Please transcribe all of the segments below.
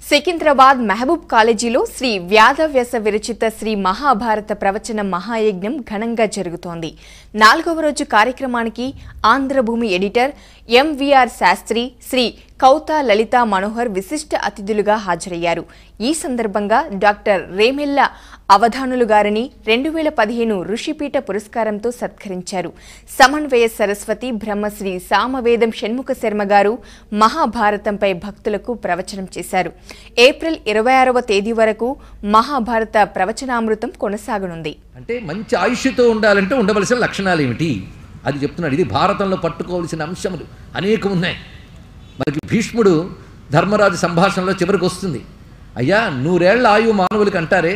సికింద్రాబాద్ మహబూబ్ కాలేజీలో శ్రీ వ్యాధవ్యాస విరచిత శ్రీ మహాభారత ప్రవచన మహాయజ్ఞం ఘనంగా జరుగుతోంది. 4వ రోజు కార్యక్రమానికి ఆంధ్రభూమి ఎడిటర్ ఎంవీఆర్ శాస్త్రి, శ్రీ కౌతా లలితా మనోహర్ విశిష్ట అతిథులుగా హాజరయ్యారు. ఈ సందర్భంగా డాక్టర్ రేమెల్ల అవధానులు గారిని 2015 ఋషిపీఠ పురస్కారంతో సత్కరించారు. సమన్వయ సరస్వతి బ్రహ్మశ్రీ సామవేదం షణ్ముఖ శర్మ గారు మహాభారతంపై భక్తులకు ప్రవచనం చేశారు. ఏప్రిల్ 26వ తేదీ వరకు మహాభారత ప్రవచనామృతం కొనసాగనుంది. అంటే మంచి ఆయుష్తో ఉండాలంటే ఉండవలసిన లక్షణాలు ఏమిటి అది చెప్తున్నాడు. ఇది భారతంలో పట్టుకోవాల్సిన అంశములు అనేకం ఉన్నాయి. మనకి భీష్ముడు ధర్మరాజు సంభాషణలో చివరికి వస్తుంది, అయ్యా 100 ఏళ్ల ఆయువు మానవులకి అంటారే,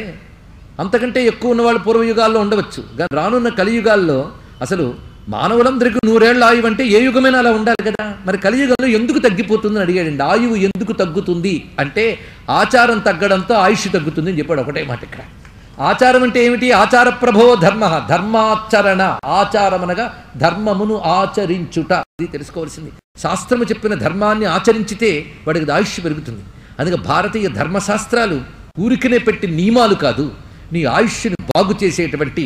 అంతకంటే ఎక్కువ ఉన్నవాళ్ళు పూర్వయుగాల్లో ఉండవచ్చు, కానీ రానున్న కలియుగాల్లో అసలు మానవులందరికీ 100 ఏళ్ల ఆయువు అంటే ఏ యుగమైనా అలా ఉండాలి కదా. మరి కలియుగంలో ఎందుకు తగ్గిపోతుందని అడిగాడండి. ఆయువు ఎందుకు తగ్గుతుంది అంటే ఆచారం తగ్గడంతో ఆయుష్ తగ్గుతుంది అని చెప్పాడు. ఒకటే మాట ఇక్కడ. ఆచారం అంటే ఏమిటి? ఆచార ప్రభో ధర్మ, ధర్మాచరణ. ఆచారం అనగా ధర్మమును ఆచరించుట, అది తెలుసుకోవాల్సింది. శాస్త్రము చెప్పిన ధర్మాన్ని ఆచరించితే వాడికి ఆయుష్ పెరుగుతుంది. అందుకే భారతీయ ధర్మశాస్త్రాలు ఊరికనే పెట్టి నియమాలు కాదు, నీ ఆయుష్ని బాగు చేసేటువంటి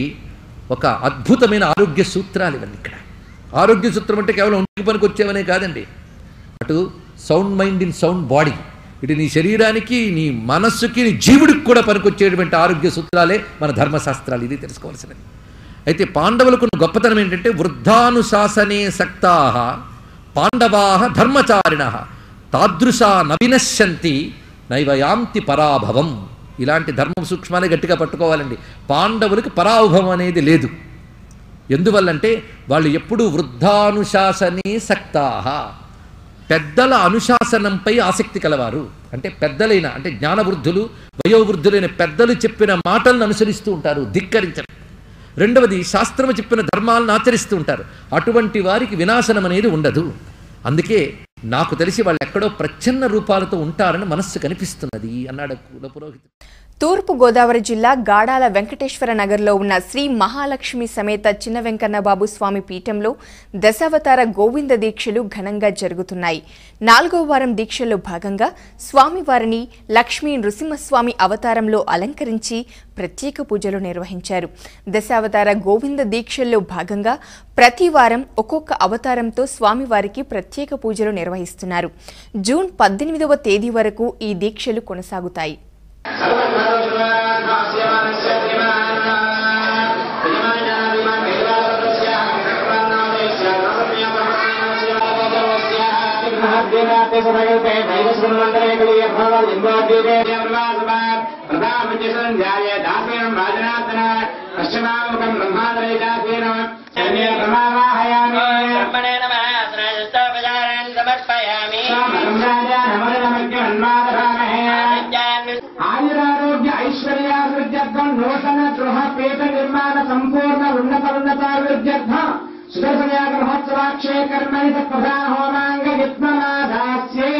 ఒక అద్భుతమైన ఆరోగ్య సూత్రాలు ఇవన్నీ. ఇక్కడ ఆరోగ్య సూత్రం అంటే కేవలం ఒంటికి పనికి వచ్చేవనే కాదండి, అటు sound mind in sound body, ఇటు నీ శరీరానికి, నీ మనస్సుకి, నీ జీవుడికి కూడా పనికొచ్చేటువంటి ఆరోగ్య సూత్రాలే మన ధర్మశాస్త్రాలు. ఇది తెలుసుకోవాల్సినది. అయితే పాండవులకు గొప్పతనం ఏంటంటే వృద్ధానుశాసనే సక్తాః పాండవాః ధర్మచారిణః తాదృశా నవినశ్యంతి నైవయాంతి పరాభవం. ఇలాంటి ధర్మ సూక్ష్మాలే గట్టిగా పట్టుకోవాలండి. పాండవులకి పరాభవం అనేది లేదు. ఎందువల్లంటే వాళ్ళు ఎప్పుడూ వృద్ధానుశాసనే సక్తాః, పెద్దల అనుశాసనంపై ఆసక్తి కలవారు. అంటే పెద్దలైన, అంటే జ్ఞానవృద్ధులు, వయోవృద్ధులైన పెద్దలు చెప్పిన మాటలను అనుసరిస్తూ ఉంటారు, ధిక్కరించరు. రెండవది, శాస్త్రము చెప్పిన ధర్మాలను ఆచరిస్తూ ఉంటారు. అటువంటి వారికి వినాశనం అనేది ఉండదు. అందుకే నాకు తెలిసి వాళ్ళు ఎక్కడో ప్రచ్ఛన్న రూపాలతో ఉంటారని మనస్సు కనిపిస్తున్నది అన్నాడు కులపురోహితుడు. తూర్పు గోదావరి జిల్లా గాడాల వెంకటేశ్వర నగర్లో ఉన్న శ్రీ మహాలక్ష్మి సమేత చిన్న వెంకన్నబాబు స్వామి పీఠంలో దశావతార గోవింద దీక్షలు ఘనంగా జరుగుతున్నాయి. 4వ వారం దీక్షల్లో భాగంగా స్వామివారిని లక్ష్మీ నృసింహస్వామి అవతారంలో అలంకరించి ప్రత్యేక పూజలు నిర్వహించారు. దశావతార గోవింద దీక్షల్లో భాగంగా ప్రతి వారం ఒక్కొక్క అవతారంతో స్వామివారికి ప్రత్యేక పూజలు నిర్వహిస్తున్నారు. జూన్ 18వ తేదీ వరకు ఈ దీక్షలు కొనసాగుతాయి. ఆయురారోగ్య ఐశ్వర్యాభివృద్ధ్యర్థం నూతన గృహ పీఠ నిర్మాణ సంపూర్ణ ఉన్నతాభివృద్ధ్యర్థం సుదర్శనయాగ మహోత్సవాక్షయ కర్మణి ప్రధాన హోమాంగ విద్మనాదాస్యే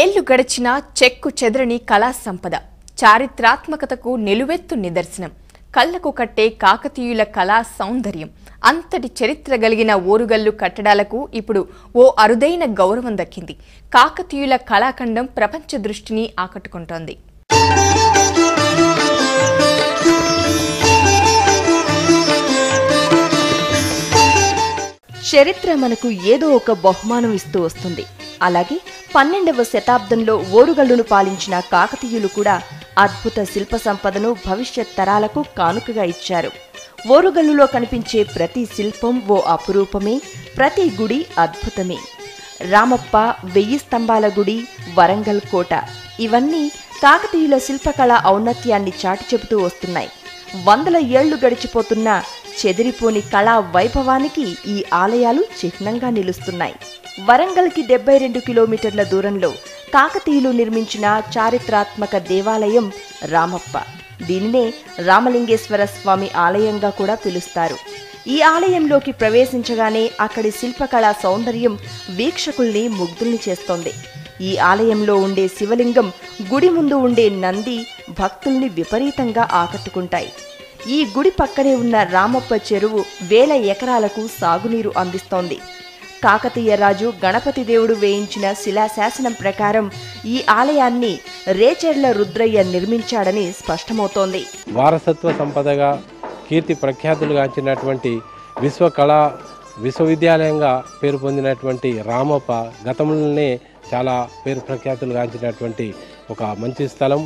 ఏళ్లు గడిచినా చెక్కు చెదరని కళా సంపద, చారిత్రాత్మకతకు నిలువెత్తు నిదర్శనం. కళ్లకు కట్టే కాకతీయుల కళా సౌందర్యం. అంతటి చరిత్ర కలిగిన ఓరుగల్లు కట్టడాలకు ఇప్పుడు ఓ అరుదైన గౌరవం దక్కింది. కాకతీయుల కళాఖండం ప్రపంచ దృష్టిని ఆకట్టుకుంటోంది. చరిత్ర మనకు ఏదో ఒక బహుమానం ఇస్తూ వస్తుంది. అలాగే 12వ శతాబ్దంలో ఓరుగల్లును పాలించిన కాకతీయులు కూడా అద్భుత శిల్ప సంపదను భవిష్యత్ తరాలకు కానుకగా ఇచ్చారు. ఓరుగల్లులో కనిపించే ప్రతి శిల్పం ఓ అపురూపమే, ప్రతి గుడి అద్భుతమే. రామప్ప, 1000 స్తంభాల గుడి, వరంగల్ కోట, ఇవన్నీ కాకతీయుల శిల్పకళ ఔన్నత్యాన్ని చాటి చెబుతూ వస్తున్నాయి. 100 ఏళ్లు గడిచిపోతున్నా చెదిరిపోని కళా వైభవానికి ఈ ఆలయాలు చిహ్నంగా నిలుస్తున్నాయి. వరంగల్కి 72 కిలోమీటర్ల దూరంలో కాకతీయులు నిర్మించిన చారిత్రాత్మక దేవాలయం రామప్ప. దీనినే రామలింగేశ్వర స్వామి ఆలయంగా కూడా పిలుస్తారు. ఈ ఆలయంలోకి ప్రవేశించగానే అక్కడి శిల్పకళా సౌందర్యం వీక్షకుల్ని ముగ్ధుల్ని చేస్తోంది. ఈ ఆలయంలో ఉండే శివలింగం, గుడి ముందు ఉండే నంది భక్తుల్ని విపరీతంగా ఆకట్టుకుంటాయి. ఈ గుడి పక్కనే ఉన్న రామప్ప చెరువు వేల ఎకరాలకు సాగునీరు అందిస్తోంది. కాకతీయ రాజు గణపతి దేవుడు వేయించిన శిలాశాసనం ప్రకారం ఈ ఆలయాన్ని రేచెర్ల రుద్రయ్య నిర్మించాడని స్పష్టమవుతోంది. వారసత్వ సంపదగా కీర్తి ప్రఖ్యాతులుగాంచినటువంటి విశ్వవిద్యాలయంగా పేరు పొందినటువంటి రామప్ప గతంలోనే చాలా పేరు ప్రఖ్యాతులుగాంచినటువంటి ఒక మంచి స్థలం,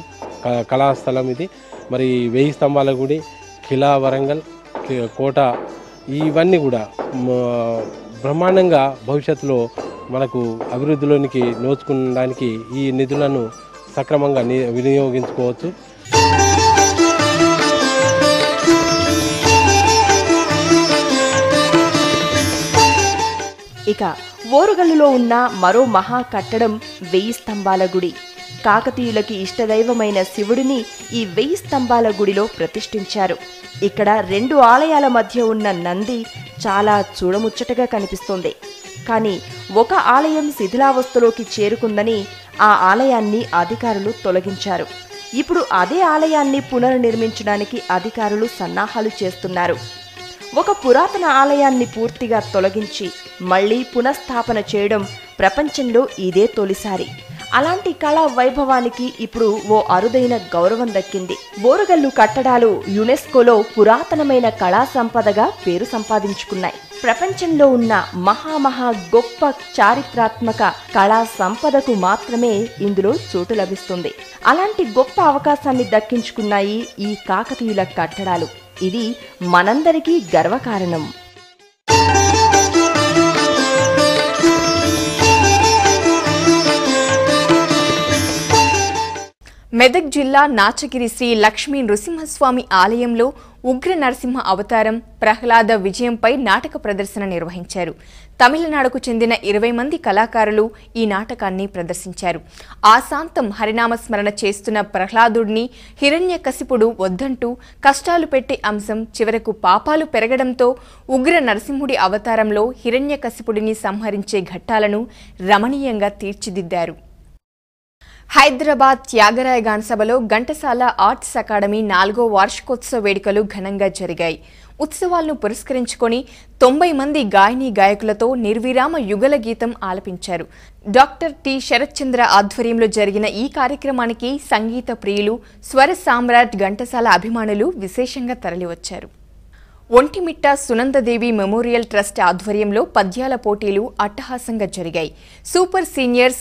కళాస్థలం ఇది. మరి 1000 స్తంభాల గుడి, ఖిలా వరంగల్, కోట, ఇవన్నీ కూడా బ్రహ్మాండంగా భవిష్యత్తులో మనకు అభివృద్ధిలోనికి నోచుకోవడానికి ఈ నిధులను సక్రమంగా వినియోగించుకోవచ్చు. ఇక ఓరుగల్లులో ఉన్న మరో మహా కట్టడం 1000 స్తంభాల గుడి. కాకతీయులకి ఇష్టదైవమైన శివుడిని ఈ 1000 స్తంభాల గుడిలో ప్రతిష్ఠించారు. ఇక్కడ 2 ఆలయాల మధ్య ఉన్న నంది చాలా చూడముచ్చటగా కనిపిస్తోంది. కానీ ఒక ఆలయం శిథిలావస్థలోకి చేరుకుందని ఆ ఆలయాన్ని అధికారులు తొలగించారు. ఇప్పుడు అదే ఆలయాన్ని పునర్నిర్మించడానికి అధికారులు సన్నాహాలు చేస్తున్నారు. ఒక పురాతన ఆలయాన్ని పూర్తిగా తొలగించి మళ్లీ పునఃస్థాపన చేయడం ప్రపంచంలో ఇదే తొలిసారి. అలాంటి కళా వైభవానికి ఇప్పుడు ఓ అరుదైన గౌరవం దక్కింది. ఓరుగల్లు కట్టడాలు యునెస్కోలో పురాతనమైన కళా సంపదగా పేరు సంపాదించుకున్నాయి. ప్రపంచంలో ఉన్న మహా గొప్ప చారిత్రాత్మక కళా సంపదకు మాత్రమే ఇందులో చోటు లభిస్తుంది. అలాంటి గొప్ప అవకాశాన్ని దక్కించుకున్నాయి ఈ కాకతీయుల కట్టడాలు. ఇది మనందరికీ గర్వకారణం. మెదక్ జిల్లా నాచగిరి శ్రీ లక్ష్మీ నృసింహస్వామి ఆలయంలో ఉగ్ర నరసింహ అవతారం ప్రహ్లాద విజయంపై నాటక ప్రదర్శన నిర్వహించారు. తమిళనాడుకు చెందిన 20 మంది కళాకారులు ఈ నాటకాన్ని ప్రదర్శించారు. ఆశాంతం హరినామస్మరణ చేస్తున్న ప్రహ్లాదుడిని హిరణ్యకశిపుడు వద్దంటూ కష్టాలు పెట్టే అంశం చివరకు పాపాలు పెరగడంతో ఉగ్ర నరసింహుడి అవతారంలో హిరణ్యకశిపుడిని సంహరించే ఘట్టాలను రమణీయంగా తీర్చిదిద్దారు. హైదరాబాద్ త్యాగరాయ గాన సభలో ఘంటసాల ఆర్ట్స్ అకాడమీ 4వ వార్షికోత్సవ వేడుకలు ఘనంగా జరిగాయి. ఉత్సవాలను పురస్కరించుకొని 90 మంది గాయనీ గాయకులతో నిర్విరామ యుగల గీతం ఆలపించారు. డాక్టర్ టి శరత్చంద్ర ఆధ్వర్యంలో జరిగిన ఈ కార్యక్రమానికి సంగీత ప్రియులు, స్వర సామ్రాట్ ఘంటసాల అభిమానులు విశేషంగా తరలివచ్చారు. ఒంటిమిట్ట సునందదేవి మెమోరియల్ ట్రస్ట్ ఆధ్వర్యంలో పద్యాల పోటీలు అట్టహాసంగా జరిగాయి. సూపర్ సీనియర్స్,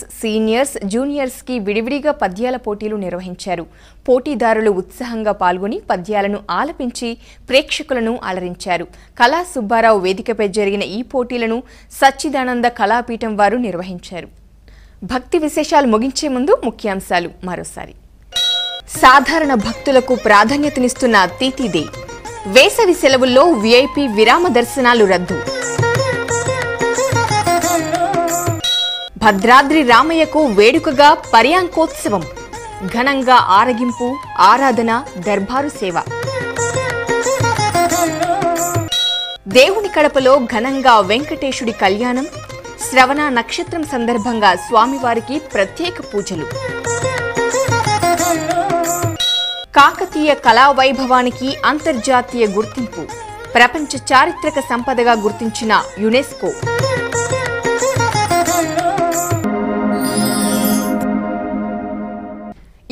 జూనియర్స్ కి విడివిడిగా పద్యాల పోటీలు నిర్వహించారు. పోటీదారులు ఉత్సాహంగా పాల్గొని పద్యాలను ఆలపించి ప్రేక్షకులను అలరించారు. కళా సుబ్బారావు వేదికపై జరిగిన ఈ పోటీలను సచ్చిదానంద కళాపీఠం వారు నిర్వహించారు. భక్తి విశేషాలు ముగించే ముందు ముఖ్యాంశాలు మరోసారి. సాధారణ భక్తులకు ప్రాధాన్యతనిస్తున్న తిథిదే. వేసవి సెలవుల్లో వీఐపీ విరామ దర్శనాలు రద్దు. భద్రాద్రి రామయ్యకు వేడుకగా పర్యాంకోత్సవం. ఘనంగా ఆరగింపు, ఆరాధన, దర్బారు సేవ. దేవుని కడపలో ఘనంగా వెంకటేశుడి కళ్యాణం. శ్రవణ నక్షత్రం సందర్భంగా స్వామివారికి ప్రత్యేక పూజలు. కాకతీయ కళా వైభవానికి అంతర్జాతీయ గుర్తింపు. ప్రపంచ చారిత్రక సంపదగా గుర్తించిన యునెస్కో.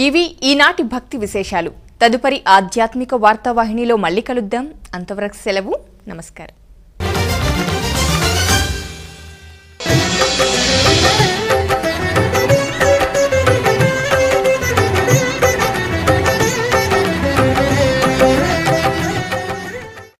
ఇవి ఈనాటి భక్తి విశేషాలు. తదుపరి ఆధ్యాత్మిక వార్తావాహినిలో మళ్ళీ కలుద్దాం. అంతవరకు సెలవు. నమస్కారం.